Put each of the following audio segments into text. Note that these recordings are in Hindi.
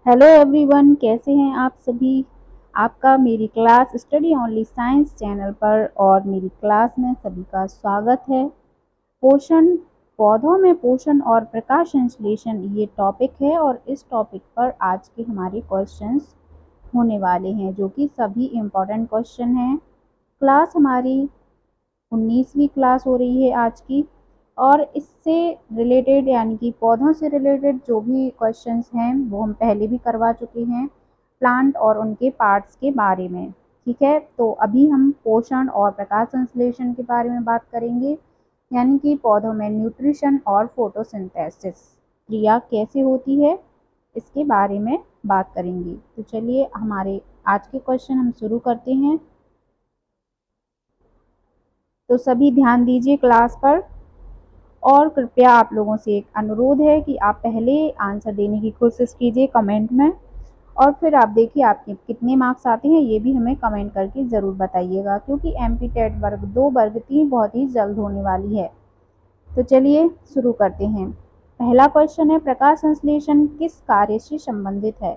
हेलो एवरीवन, कैसे हैं आप सभी। आपका मेरी class study only science channel पर और मेरी क्लास में सभी का स्वागत है। पोषण, पौधों में पोषण और प्रकाश संश्लेषण ये टॉपिक है और इस टॉपिक पर आज के हमारे क्वेश्चंस होने वाले हैं जो कि सभी इम्पोर्टेंट क्वेश्चन हैं। क्लास हमारी 19वीं क्लास हो रही है आज की, और इससे रिलेटेड यानी कि पौधों से रिलेटेड जो भी क्वेश्चंस हैं वो हम पहले भी करवा चुके हैं, प्लांट और उनके पार्ट्स के बारे में। ठीक है, तो अभी हम पोषण और प्रकाश संश्लेषण के बारे में बात करेंगे, यानी कि पौधों में न्यूट्रिशन और फोटोसिंथेसिस क्रिया कैसे होती है इसके बारे में बात करेंगे। तो चलिए हमारे आज के क्वेश्चन हम शुरू करते हैं। तो सभी ध्यान दीजिए क्लास पर, और कृपया आप लोगों से एक अनुरोध है कि आप पहले आंसर देने की कोशिश कीजिए कमेंट में, और फिर आप देखिए आपके कितने मार्क्स आते हैं ये भी हमें कमेंट करके ज़रूर बताइएगा, क्योंकि एमपी टेट वर्ग 2 वर्ग 3 बहुत ही जल्द होने वाली है। तो चलिए शुरू करते हैं। पहला क्वेश्चन है, प्रकाश संश्लेषण किस कार्य से संबंधित है।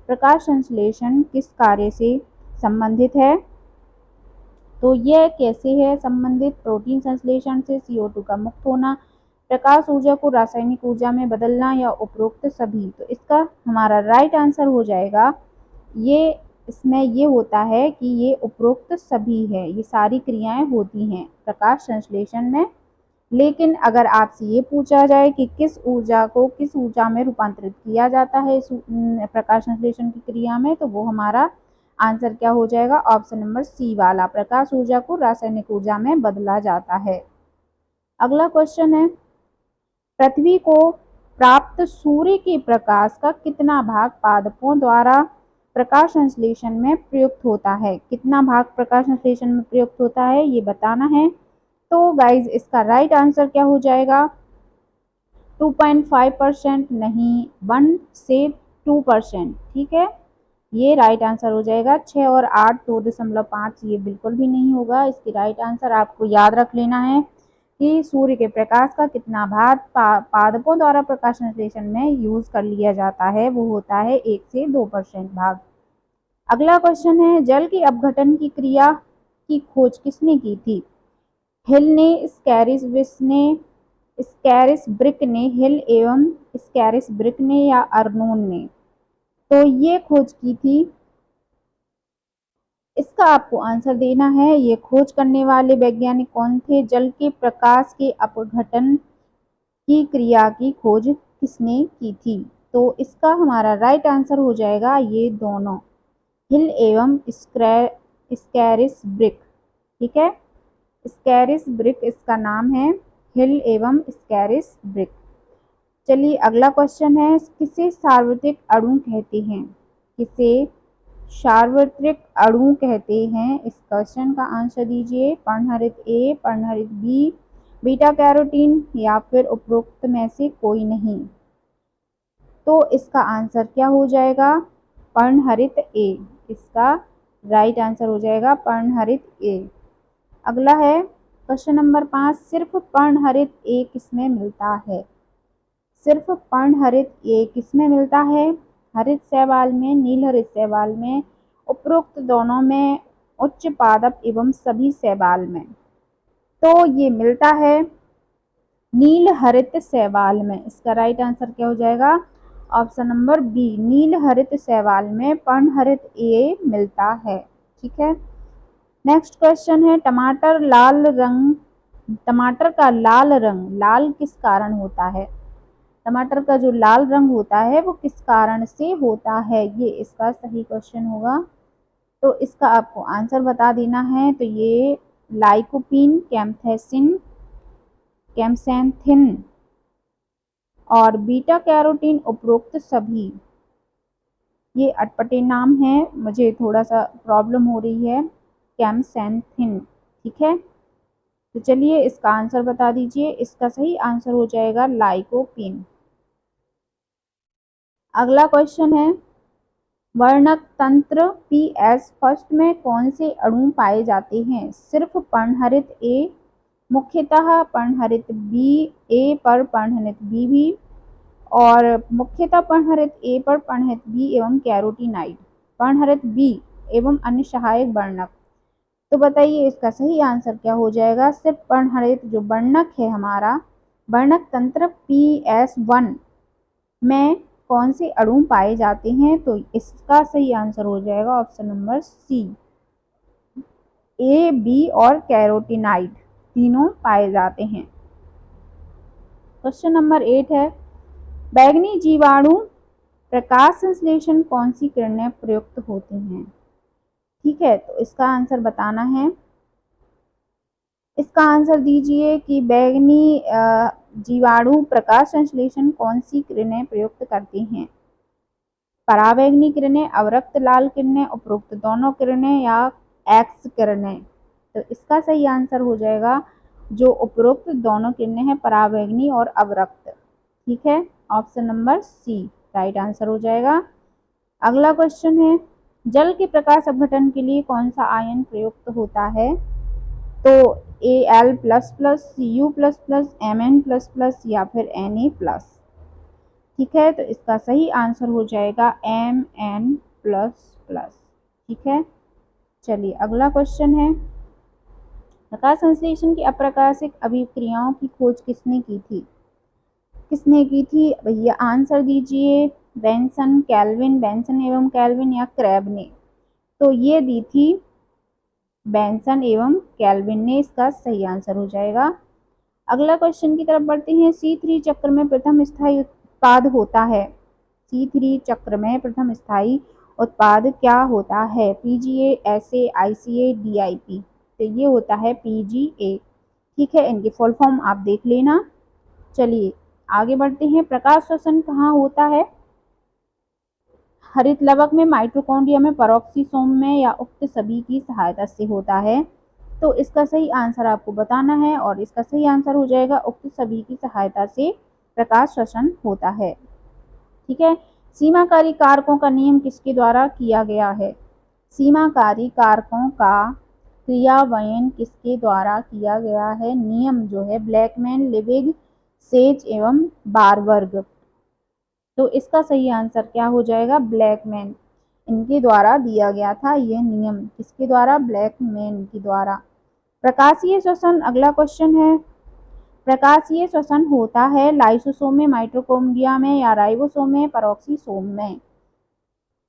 प्रकाश संश्लेषण किस कार्य से संबंधित है? तो यह कैसे है संबंधित? प्रोटीन संश्लेषण से, CO2 का मुक्त होना, प्रकाश ऊर्जा को रासायनिक ऊर्जा में बदलना, या उपरोक्त सभी। तो इसका हमारा राइट आंसर हो जाएगा ये, इसमें ये होता है कि ये उपरोक्त सभी है, ये सारी क्रियाएं होती हैं प्रकाश संश्लेषण में। लेकिन अगर आपसे ये पूछा जाए कि किस ऊर्जा को किस ऊर्जा में रूपांतरित किया जाता है इस प्रकाश संश्लेषण की क्रिया में, तो वो हमारा आंसर क्या हो जाएगा? ऑप्शन नंबर सी वाला, प्रकाश ऊर्जा को रासायनिक ऊर्जा में बदला जाता है। अगला क्वेश्चन है, पृथ्वी को प्राप्त सूर्य के प्रकाश का कितना भाग पादपों द्वारा प्रकाश संश्लेषण में प्रयुक्त होता है? कितना भाग प्रकाश संश्लेषण में प्रयुक्त होता है ये बताना है। तो गाइज इसका राइट आंसर क्या हो जाएगा? 2.5%, नहीं 1 से 2%। ठीक है, ये राइट आंसर हो जाएगा। 6 और 8 2.5 ये बिल्कुल भी नहीं होगा। इसकी राइट आंसर आपको याद रख लेना है कि सूर्य के प्रकाश का कितना भाग पादपों द्वारा प्रकाश संश्लेषण में यूज कर लिया जाता है, वो होता है 1 से 2% भाग। अगला क्वेश्चन है, जल के अपघटन की क्रिया की खोज किसने की थी? हिल ने, स्कैरिस ब्रिक ने, हिल एवं स्कैरिस ब्रिक ने, या अर्नोन ने? तो ये खोज की थी, इसका आपको आंसर देना है। ये खोज करने वाले वैज्ञानिक कौन थे? जल के प्रकाश के अपघटन की क्रिया की खोज किसने की थी? तो इसका हमारा राइट आंसर हो जाएगा ये दोनों, हिल एवं स्कैरिस ब्रिक। ठीक है, स्कैरिस ब्रिक इसका नाम है, हिल एवं स्कैरिस ब्रिक। चलिए अगला क्वेश्चन है, किसे सार्वत्रिक अणु कहते हैं? किसे सार्वत्रिक अणु कहते हैं? इस क्वेश्चन का आंसर दीजिए। पर्णहरित ए, पर्णहरित बी, बीटा कैरोटीन, या फिर उपरोक्त में से कोई नहीं। तो इसका आंसर क्या हो जाएगा? पर्णहरित ए, इसका राइट आंसर हो जाएगा पर्णहरित ए। अगला है क्वेश्चन नंबर 5, सिर्फ पर्णहरित ए किसमें मिलता है? सिर्फ पर्णहरित ए किसमें मिलता है? हरित शैवाल में, नील हरित शैवाल में, उपरोक्त दोनों में, उच्च पादप एवं सभी शैवाल में। तो ये मिलता है नील हरित शैवाल में। इसका राइट आंसर क्या हो जाएगा? ऑप्शन नंबर बी, नील हरित शैवाल में पर्णहरित ए मिलता है। ठीक है, नेक्स्ट क्वेश्चन है, टमाटर का लाल रंग लाल किस कारण होता है? टमाटर का जो लाल रंग होता है वो किस कारण से होता है? ये इसका सही क्वेश्चन होगा। तो इसका आपको आंसर बता देना है। तो ये लाइकोपीन, कैम्सेंथिन और बीटा कैरोटीन, उपरोक्त सभी। ये अटपटे नाम है, मुझे थोड़ा सा प्रॉब्लम हो रही है। कैम्सेंथिन। ठीक है, तो चलिए इसका आंसर बता दीजिए। इसका सही आंसर हो जाएगा लाइकोपीन। अगला क्वेश्चन है, वर्णक तंत्र पीएस फर्स्ट में कौन से अणु पाए जाते हैं? सिर्फ पर्णहरित ए, मुख्यतः पर्णहरित बी, ए पर पर्णहरित बी भी, और मुख्यतः पर्णहरित ए पर पर्णहरित बी एवं कैरोटीनाइड, पर्णहरित बी एवं अन्य सहायक वर्णक। तो बताइए इसका सही आंसर क्या हो जाएगा। सिर्फ पर्णहरित जो वर्णक है हमारा वर्णक तंत्र PS1 में कौन से अणु पाए जाते हैं, तो इसका सही आंसर हो जाएगा ऑप्शन नंबर सी, ए, बी और कैरोटीनाइड तीनों पाए जाते हैं। क्वेश्चन नंबर 8 है, बैंगनी जीवाणु प्रकाश संश्लेषण कौन सी किरणें प्रयुक्त होती हैं। ठीक है, तो इसका आंसर बताना है। इसका आंसर दीजिए कि बैंगनी जीवाणु प्रकाश संश्लेषण कौन सी किरणें प्रयुक्त करती हैं। पराबैंगनी किरणें, अवरक्त लाल किरणें, उपरोक्त दोनों किरणें या एक्स किरणें। तो इसका सही आंसर हो जाएगा जो उपरोक्त दोनों किरणें हैं, पराबैंगनी और अवरक्त। ठीक है, option number C right answer हो जाएगा। अगला क्वेश्चन है, जल के प्रकाश अपघटन के लिए कौन सा आयन प्रयुक्त होता है। तो Al++, Cu++, Mn++ या फिर Na+। ठीक है, तो इसका सही आंसर हो जाएगा Mn++। ठीक है, चलिए अगला क्वेश्चन है, प्रकाश संश्लेषण की अप्राकृतिक अभिक्रियाओं की खोज किसने की थी। किसने की थी भैया, आंसर दीजिए। बेंसन, कैल्विन, बेंसन एवं कैल्विन या क्रैब ने। तो ये दी थी बेंसन एवं कैल्विन ने, इसका सही आंसर हो जाएगा। अगला क्वेश्चन की तरफ बढ़ते हैं, C3 चक्र में प्रथम स्थायी उत्पाद होता है। C3 चक्र में प्रथम स्थायी उत्पाद क्या होता है। PGA, SA, ICA, DIP। तो ये होता है PGA। ठीक है, इनकी फुल फॉर्म आप देख लेना। चलिए आगे बढ़ते हैं, प्रकाश श्वसन कहाँ होता है। हरित लवक में, माइटोकॉन्ड्रिया में, पेरोक्सीसोम में या उक्त सभी की सहायता से होता है। तो इसका सही आंसर आपको बताना है और इसका सही आंसर हो जाएगा उक्त सभी की सहायता से प्रकाश श्वसन होता है। ठीक है, सीमाकारी कारकों का नियम किसके द्वारा किया गया है। सीमाकारी कारकों का क्रियान्वयन किसके द्वारा किया गया है। नियम जो है ब्लैकमैन, लिविग, सेज एवं बारबर्ग। तो इसका सही आंसर क्या हो जाएगा, ब्लैकमैन। इनके द्वारा दिया गया था यह नियम, किसके द्वारा, ब्लैकमैन के द्वारा। प्रकाशीय श्वसन अगला क्वेश्चन है, प्रकाशीय श्वसन होता है लाइसोसोम में, माइटोकॉन्ड्रिया में या राइबोसोम में, पेरोक्सीसोम में।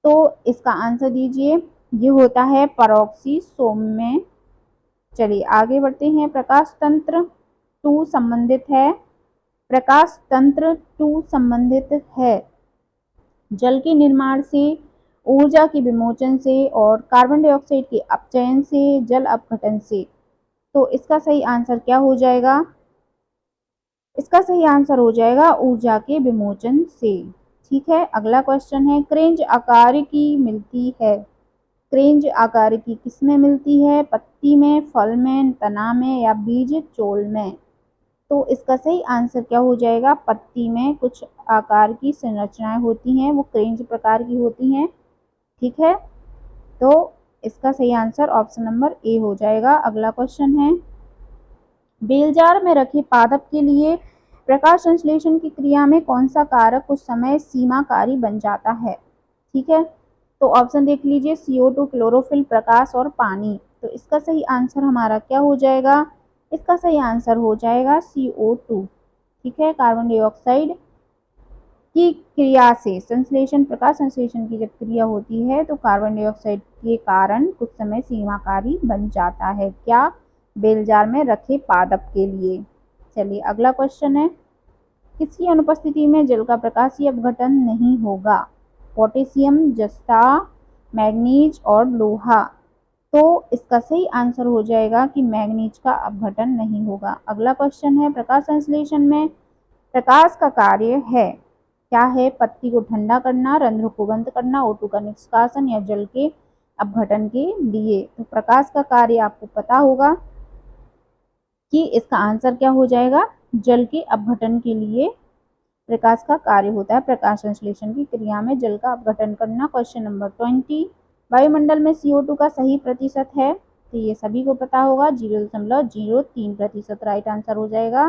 तो इसका आंसर दीजिए, ये होता है पेरोक्सीसोम में। चलिए आगे बढ़ते हैं, प्रकाश तंत्र 2 संबंधित है। प्रकाश तंत्र 2 संबंधित है जल के निर्माण से, ऊर्जा के विमोचन से और कार्बन डाइऑक्साइड के अपचयन से, जल अपघटन से। तो इसका सही आंसर क्या हो जाएगा, इसका सही आंसर हो जाएगा ऊर्जा के विमोचन से। ठीक है, अगला क्वेश्चन है, क्रेंज आकार की मिलती है। क्रेंज आकार की किसमें मिलती है, पत्ती में, फल में, तना में या बीज चोल में। तो इसका सही आंसर क्या हो जाएगा, पत्ती में कुछ आकार की संरचनाएं होती हैं, वो क्रेंज प्रकार की होती हैं। ठीक है, तो इसका सही आंसर ऑप्शन नंबर ए हो जाएगा। अगला क्वेश्चन है, बेलजार में रखे पादप के लिए प्रकाश संश्लेषण की क्रिया में कौन सा कारक कुछ समय सीमाकारी बन जाता है। ठीक है, तो ऑप्शन देख लीजिए, CO2, क्लोरोफिल, प्रकाश और पानी। तो इसका सही आंसर हमारा क्या हो जाएगा, इसका सही आंसर हो जाएगा CO2। ठीक है, कार्बन डाइऑक्साइड की क्रिया से संश्लेषण, प्रकाश संश्लेषण की जब क्रिया होती है तो कार्बन डाइऑक्साइड के कारण कुछ समय सीमाकारी बन जाता है, क्या, बेलजार में रखे पादप के लिए। चलिए अगला क्वेश्चन है, किसकी अनुपस्थिति में जल का प्रकाशीय अपघटन नहीं होगा। पोटेशियम, जस्ता, मैग्नीज और लोहा। तो इसका सही आंसर हो जाएगा कि मैग्नीज का अपघटन नहीं होगा। अगला क्वेश्चन है, प्रकाश संश्लेषण में प्रकाश का कार्य है, क्या है, पत्ती को ठंडा करना, रंध्र को बंद करना, O2 का निष्कासन या जल के अपघटन के लिए। तो प्रकाश का कार्य आपको पता होगा कि इसका आंसर क्या हो जाएगा, जल के अपघटन के लिए प्रकाश का कार्य होता है, प्रकाश संश्लेषण की क्रिया में जल का अपघटन करना। क्वेश्चन नंबर 20, वायुमंडल में CO2 का सही प्रतिशत है, तो ये सभी को पता होगा 0.03%। राइट आंसर हो जाएगा।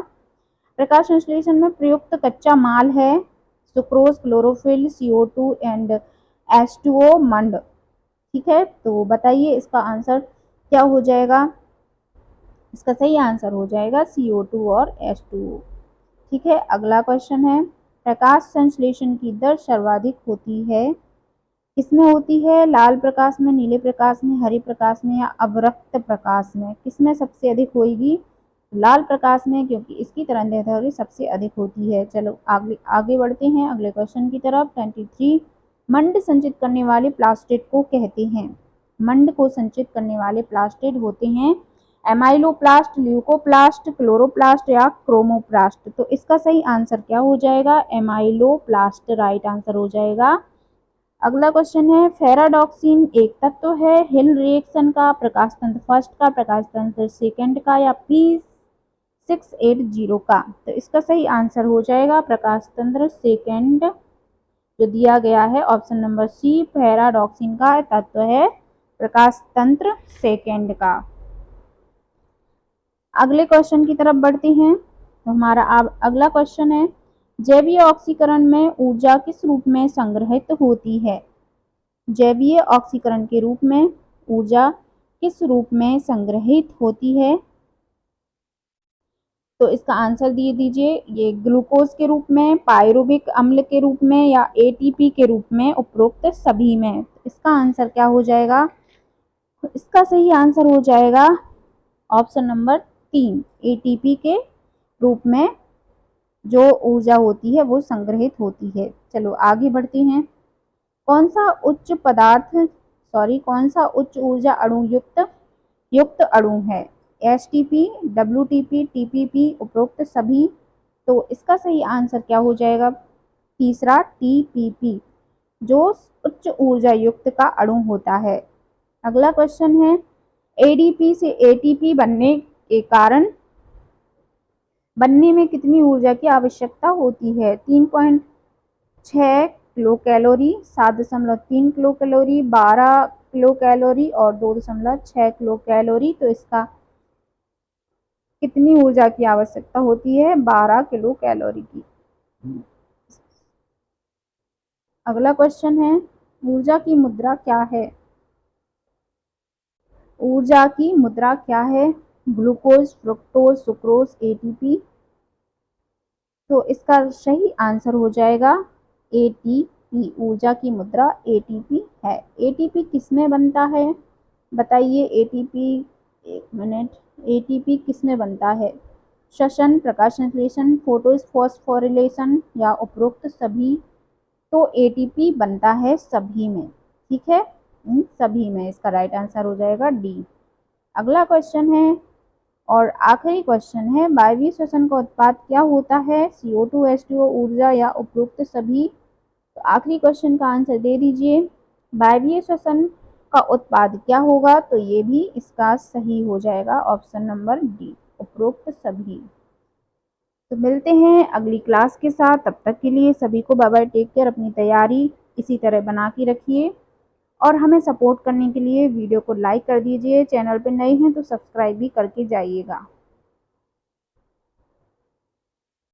प्रकाश संश्लेषण में प्रयुक्त कच्चा माल है, sucrose, chlorophyll, CO2 and H2O मंड। ठीक है, तो बताइए इसका आंसर क्या हो जाएगा। इसका सही आंसर हो जाएगा CO2 और H2O। ठीक है, अगला क्वेश्चन है, प्रकाश संश्लेषण की दर सर्वाधिक होती है, किसमें होती है? लाल प्रकाश में, नीले प्रकाश में, हरे प्रकाश में या अवरक्त प्रकाश में? किसमें सबसे अधिक होगी? लाल प्रकाश में, क्योंकि इसकी तरंगदैर्घ्य सबसे अधिक होती है। चलो आगे बढ़ते हैं अगले क्वेश्चन की तरफ। 23, मंड संचित करने वाले प्लास्टिड को कहते हैं। मंड को संचित करने वाले प्लास्टिड होते हैं एमाइलोप्लास्ट, ल्यूकोप्लास्ट, क्लोरोप्लास्ट या क्रोमोप्लास्ट। तो इसका सही आंसर क्या हो जाएगा? एमाइलोप्लास्ट राइट आंसर हो जाएगा। अगला क्वेश्चन है, फेराडॉक्सिन एक तत्व है हिल रिएक्शन का, प्रकाश तंत्र फर्स्ट का, प्रकाश तंत्र सेकंड का या P680 का? तो इसका सही आंसर हो जाएगा प्रकाश तंत्र सेकंड, जो दिया गया है ऑप्शन नंबर सी, फेराडॉक्सिन का तत्व है प्रकाश तंत्र सेकंड का। अगले क्वेश्चन की तरफ बढ़ते हैं। तो हमारा अगला क्वेश्चन है, जैवीय ऑक्सीकरण में ऊर्जा किस रूप में संग्रहित होती है? जैवीय ऑक्सीकरण के रूप में ऊर्जा किस रूप में संग्रहित होती है? तो इसका आंसर दिए दीजिए। ये ग्लूकोज के रूप में, पायरुविक अम्ल के रूप में या ATP के रूप में, उपरोक्त सभी में? इसका आंसर क्या हो जाएगा? इसका सही आंसर हो जाएगा ऑप्शन नंबर 3, ATP के रूप में जो ऊर्जा होती है वो संग्रहित होती है। चलो आगे बढ़ते हैं। कौन सा उच्च ऊर्जा अणु युक्त अणु है? STP, WTP, TPP, उपरोक्त सभी? तो इसका सही आंसर क्या हो जाएगा? तीसरा, TPP, जो उच्च ऊर्जा युक्त का अणु होता है। अगला क्वेश्चन है, ADP से ATP बनने में कितनी ऊर्जा की आवश्यकता होती है? 3.6 kilo calorie, 7.3 kilo calorie, 12 kilo calorie और 2.6 किलो कैलोरी। तो इसका कितनी ऊर्जा की आवश्यकता होती है? 12 किलो कैलोरी की। अगला क्वेश्चन है, ऊर्जा की मुद्रा क्या है? ऊर्जा की मुद्रा क्या है? Glucose, fructose, sucrose, ATP? तो इसका सही आंसर हो जाएगा ATP। ऊर्जा की मुद्रा ATP है। ATP किस में बनता है? बताइए ATP, एक मिनट, ATP किस में बनता है? श्वसन, प्रकाश संश्लेषण, फोटोफॉस्फोरिलेशन या उपरोक्त सभी? तो ATP बनता है सभी में। ठीक है, इन सभी में। इसका राइट आंसर हो जाएगा D। अगला क्वेश्चन है और आखिरी क्वेश्चन है, वायवीय श्वसन का उत्पाद क्या होता है? CO2, H2O, ऊर्जा या उपरोक्त सभी? तो आखिरी क्वेश्चन का आंसर दे दीजिए। वायवीय श्वसन का उत्पाद क्या होगा? तो ये भी इसका सही हो जाएगा ऑप्शन नंबर D, उपरोक्त सभी। तो मिलते हैं अगली क्लास के साथ, तब तक के लिए सभी को बाय बाय, टेक केयर। अपनी तैयारी इसी तरह बना के रखिए और हमें सपोर्ट करने के लिए वीडियो को लाइक कर दीजिए। चैनल पर नए हैं तो सब्सक्राइब भी करके जाइएगा।